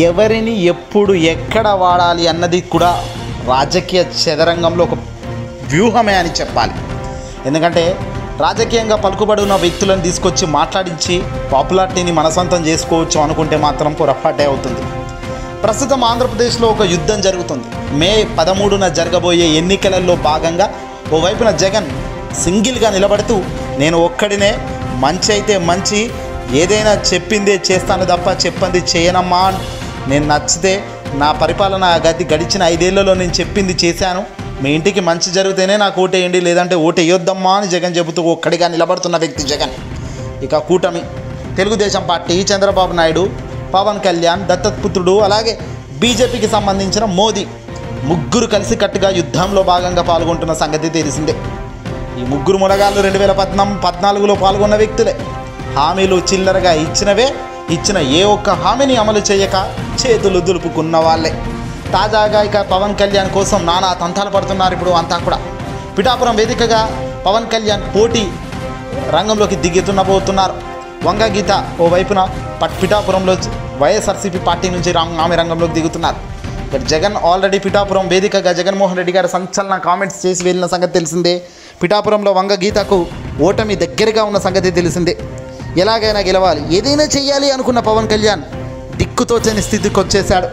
ఎవరిని ఎప్పుడు ఎక్కడ వాడాలి అన్నది కూడా రాజకీయ చదరంగంలో ఒక వ్యూహమే అని చెప్పాలి. ఎందుకంటే రాజకీయంగా పలుకుబడి ఉన్న వ్యక్తులను తీసుకొచ్చి మాట్లాడించి పాపులారిటీని మనసొంతం చేసుకోవచ్చు అనుకుంటే మాత్రం పొరపాటే అవుతుంది. ప్రస్తుతం ఆంధ్రప్రదేశ్లో ఒక యుద్ధం జరుగుతుంది. మే 13న జరగబోయే ఎన్నికలలో భాగంగా ఓవైపున జగన్ సింగిల్గా నిలబడుతూ నేను ఒక్కడినే, మంచి అయితే మంచి, ఏదైనా చెప్పిందే చేస్తాను తప్ప చెప్పంది చేయనమ్మా, నేను నచ్చితే నా పరిపాలన గడిచిన 5 ఏళ్లలో నేను చెప్పింది చేశాను, మీ ఇంటికి మంచి జరిగితేనే నాకు ఓటేయండి, లేదంటే ఓటేయొద్దమ్మా అని జగన్ చెబుతూ ఒక్కడిగా నిలబడుతున్న వ్యక్తి జగన్. ఇక కూటమి తెలుగుదేశం పార్టీ, చంద్రబాబు నాయుడు, పవన్ కళ్యాణ్ దత్తపుత్రుడు, అలాగే బీజేపీకి సంబంధించిన మోదీ ముగ్గురు కలిసి కట్టుగా యుద్ధంలో భాగంగా పాల్గొంటున్న సంగతి తెలిసిందే. ఈ ముగ్గురు మునగాళ్ళు 2014లో పాల్గొన్న వ్యక్తులే. హామీలు చిల్లరగా ఇచ్చిన ఏ ఒక్క హామీని అమలు చేయక చేతులు దులుపుకున్న వాళ్ళే. తాజాగా ఇక పవన్ కళ్యాణ్ కోసం నానా తంతాలు పడుతున్నారు. ఇప్పుడు అంతా కూడా పిఠాపురం వేదికగా పవన్ కళ్యాణ్ పోటీ రంగంలోకి దిగుతున్నారు. వంగ గీత ఓవైపున పిఠాపురంలో వైఎస్ఆర్సీపీ పార్టీ నుంచి ఆమె రంగంలోకి దిగుతున్నారు. ఇక్కడ జగన్ ఆల్రెడీ పిఠాపురం వేదికగా జగన్మోహన్ రెడ్డి గారు సంచలన కామెంట్స్ చేసి వెళ్ళిన సంగతి తెలిసిందే. పిఠాపురంలో వంగ గీతకు ఓటమి దగ్గరగా ఉన్న సంగతి తెలిసిందే. ఎలాగైనా గెలవాలి, ఏదైనా చెయ్యాలి అనుకున్న పవన్ కళ్యాణ్ దిక్కుతోచని స్థితికి వచ్చేశాడు.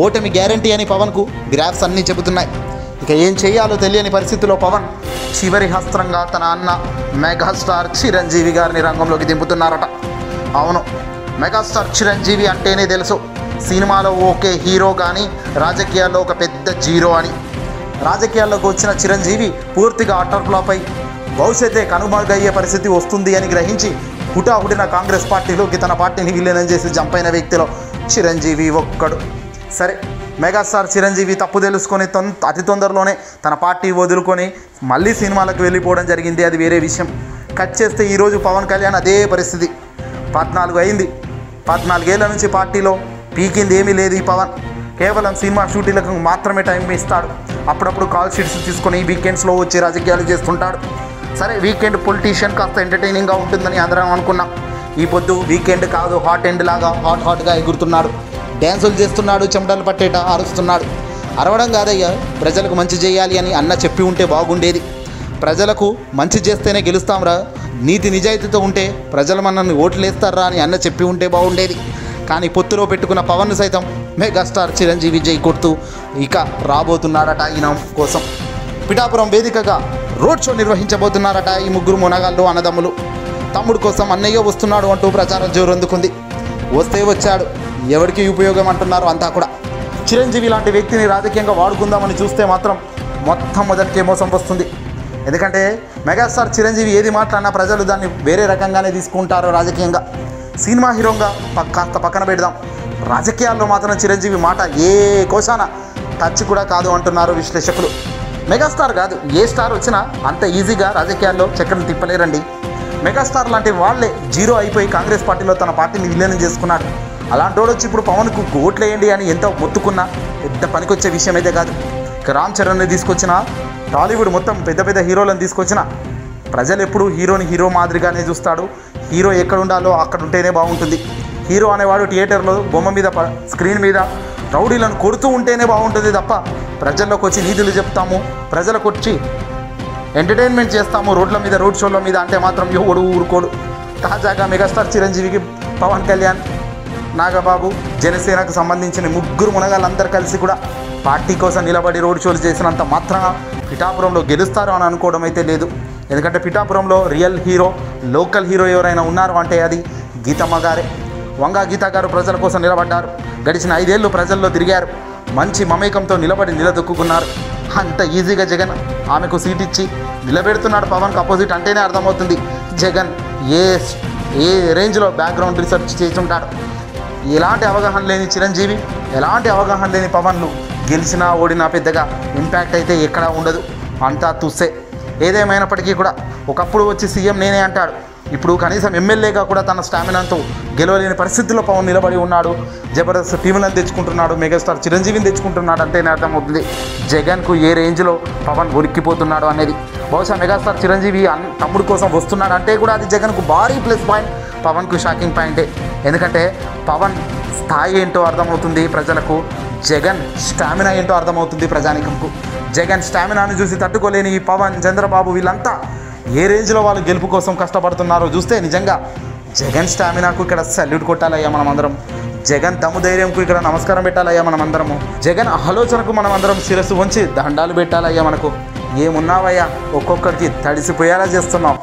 ఓటమి గ్యారంటీ అని పవన్కు గ్రాఫ్స్ అన్నీ చెబుతున్నాయి. ఇక ఏం చేయాలో తెలియని పరిస్థితిలో పవన్ చివరి హస్త్రంగా తన అన్న మెగాస్టార్ చిరంజీవి గారిని రంగంలోకి దింపుతున్నారట. అవును, మెగాస్టార్ చిరంజీవి అంటేనే తెలుసు సినిమాలో ఓకే హీరో కానీ రాజకీయాల్లో ఒక పెద్ద జీరో అని. రాజకీయాల్లోకి వచ్చిన చిరంజీవి పూర్తిగా అటర్ ఫ్లాప్ అయి భవిష్యత్తే కనుమరుగయ్యే పరిస్థితి వస్తుంది అని గ్రహించి హుటాహుటిన కాంగ్రెస్ పార్టీలోకి తన పార్టీని విలీనం చేసి జంపైన వ్యక్తిలో చిరంజీవి ఒక్కడు. సరే, మెగాస్టార్ చిరంజీవి తప్పు తెలుసుకొని అతి తొందరలోనే తన పార్టీ వదులుకొని మళ్ళీ సినిమాలకు వెళ్ళిపోవడం జరిగింది, అది వేరే విషయం. కట్ చేస్తే ఈరోజు పవన్ కళ్యాణ్ అదే పరిస్థితి. 14 అయింది, 14 ఏళ్ల నుంచి పార్టీలో పీకింది ఏమీ లేదు. ఈ పవన్ కేవలం సినిమా షూటింగ్లకు మాత్రమే టైం ఇస్తాడు. అప్పుడప్పుడు కాల్ షీట్స్ తీసుకొని వీకెండ్స్లో వచ్చి రాజకీయాలు చేస్తుంటాడు. సరే, వీకెండ్ పొలిటీషియన్ కాస్త ఎంటర్టైనింగ్గా ఉంటుందని అందరం అనుకున్నాం. ఈ పొద్దు వీకెండ్ కాదు, హాట్ ఎండ్ లాగా హాట్గా ఎగురుతున్నాడు, డ్యాన్సులు చేస్తున్నాడు, చెమటలు పట్టేట అరుస్తున్నాడు. అరవడం కాదయ్యా, ప్రజలకు మంచి చేయాలి అని అన్న చెప్పి ఉంటే బాగుండేది. ప్రజలకు మంచి చేస్తేనే గెలుస్తాంరా, నీతి నిజాయితీతో ఉంటే ప్రజలు మనల్ని ఓట్లేస్తారా అని అన్న చెప్పి ఉంటే బాగుండేది. కానీ పొత్తులో పెట్టుకున్న పవన్ సైతం మెగాస్టార్ చిరంజీవి జై కొడుతూ ఇక రాబోతున్నాడట ఈయన కోసం. పిఠాపురం వేదికగా రోడ్ షో నిర్వహించబోతున్నారట ఈ ముగ్గురు మునగాళ్ళు అన్నదమ్ములు. తమ్ముడు కోసం అన్నయ్య వస్తున్నాడు అంటూ ప్రచారం జోరందుకుంది. వస్తే వచ్చాడు, ఎవరికి ఉపయోగం అంటున్నారు అంతా కూడా. చిరంజీవి లాంటి వ్యక్తిని రాజకీయంగా వాడుకుందామని చూస్తే మాత్రం మొదటికే మోసం వస్తుంది. ఎందుకంటే మెగాస్టార్ చిరంజీవి ఏది మాట్లాడినా ప్రజలు దాన్ని వేరే రకంగానే తీసుకుంటారు. రాజకీయంగా సినిమా హీరోగా కాస్త పక్కన పెడదాం, రాజకీయాల్లో మాత్రం చిరంజీవి మాట ఏ కోశాన టచ్ కూడా కాదు అంటున్నారు విశ్లేషకులు. మెగాస్టార్ కాదు, ఏ స్టార్ వచ్చినా అంత ఈజీగా రాజకీయాల్లో చక్రం తిప్పలేరండి. మెగాస్టార్ లాంటి వాళ్ళే జీరో అయిపోయి కాంగ్రెస్ పార్టీలో తన పార్టీని విలీనం చేసుకున్నాడు. అలాంటి వాడు వచ్చి ఇప్పుడు పవన్కు ఓట్లేయండి అని ఎంత మొత్తుకున్నా పెద్ద పనికొచ్చే విషయం అయితే కాదు. ఇక రామ్ చరణ్ని తీసుకొచ్చిన, టాలీవుడ్ మొత్తం పెద్ద హీరోలను తీసుకొచ్చిన ప్రజలు ఎప్పుడు హీరో మాదిరిగానే చూస్తాడు. హీరో ఎక్కడ ఉండాలో అక్కడ ఉంటేనే బాగుంటుంది. హీరో అనేవాడు థియేటర్లో బొమ్మ మీద స్క్రీన్ మీద రౌడీలను కొడుతూ ఉంటేనే బాగుంటుంది తప్ప ప్రజల్లోకి వచ్చి నీతులు చెప్తాము, ప్రజలకు వచ్చి ఎంటర్టైన్మెంట్ చేస్తాము రోడ్ల మీద, రోడ్ షోల మీద అంటే మాత్రం ఎవడు ఊరుకోడు. తాజాగా మెగాస్టార్ చిరంజీవికి పవన్ కళ్యాణ్, నాగబాబు, జనసేనకు సంబంధించిన ముగ్గురు మునగాళ్ళందరూ కలిసి కూడా పార్టీ కోసం నిలబడి రోడ్ షోలు చేసినంత మాత్రాన పిఠాపురంలో గెలుస్తారు అని అనుకోవడం అయితే లేదు. ఎందుకంటే పిఠాపురంలో రియల్ హీరో, లోకల్ హీరో ఎవరైనా ఉన్నారు అంటే అది గీతమ్మ గారే. వంగ గీత గారు ప్రజల కోసం నిలబడ్డారు. గడిచిన 5 ఏళ్ళు ప్రజల్లో తిరిగారు. మంచి మమేకంతో నిలదొక్కున్నారు. అంత ఈజీగా జగన్ ఆమెకు సీట్ ఇచ్చి నిలబెడుతున్నాడు. పవన్కి అపోజిట్ అంటేనే అర్థమవుతుంది జగన్ ఏ రేంజ్లో బ్యాక్గ్రౌండ్ రీసెర్చ్ చేస్తుంటాడు. ఎలాంటి అవగాహన లేని చిరంజీవి, ఎలాంటి అవగాహన లేని పవన్లు గెలిచినా ఓడినా పెద్దగా ఇంపాక్ట్ అయితే ఎక్కడా ఉండదు, అంతా తుస్సే. ఏదేమైనప్పటికీ కూడా ఒకప్పుడు వచ్చి సీఎం నేనే అంటాడు, ఇప్పుడు కనీసం ఎమ్మెల్యేగా కూడా తన స్టామినాతో గెలవలేని పరిస్థితుల్లో పవన్ నిలబడి ఉన్నాడు. జబర్దస్త్ టీములను తెచ్చుకుంటున్నాడు, మెగాస్టార్ చిరంజీవిని తెచ్చుకుంటున్నాడు అంటేనే అర్థమవుతుంది జగన్కు ఏ రేంజ్లో పవన్ ఉరిక్కిపోతున్నాడు అనేది. బహుశా మెగాస్టార్ చిరంజీవి తమ్ముడు కోసం వస్తున్నాడు అంటే కూడా అది జగన్కు భారీ ప్లస్ పాయింట్, పవన్కు షాకింగ్ పాయింటే. ఎందుకంటే పవన్ స్థాయి ఏంటో అర్థమవుతుంది ప్రజలకు, జగన్ స్టామినా ఏంటో అర్థమవుతుంది ప్రజానికంకు. జగన్ స్టామినాను చూసి తట్టుకోలేని ఈ పవన్, చంద్రబాబు వీళ్ళంతా ఏ రేంజ్లో వాళ్ళు గెలుపు కోసం కష్టపడుతున్నారో చూస్తే నిజంగా జగన్ స్టామినాకు ఇక్కడ సల్యూట్ కొట్టాలయ్యా మనం అందరం. జగన్ దమ్ము ధైర్యంకు ఇక్కడ నమస్కారం పెట్టాలయ్యా మనం అందరము. జగన్ ఆలోచనకు మనం అందరం శిరస్సు వంచి దండాలు పెట్టాలయ్యా. మనకు ఏమున్నావయ్యా, ఒక్కొక్కరికి తడిసిపోయేలా చేస్తున్నావు.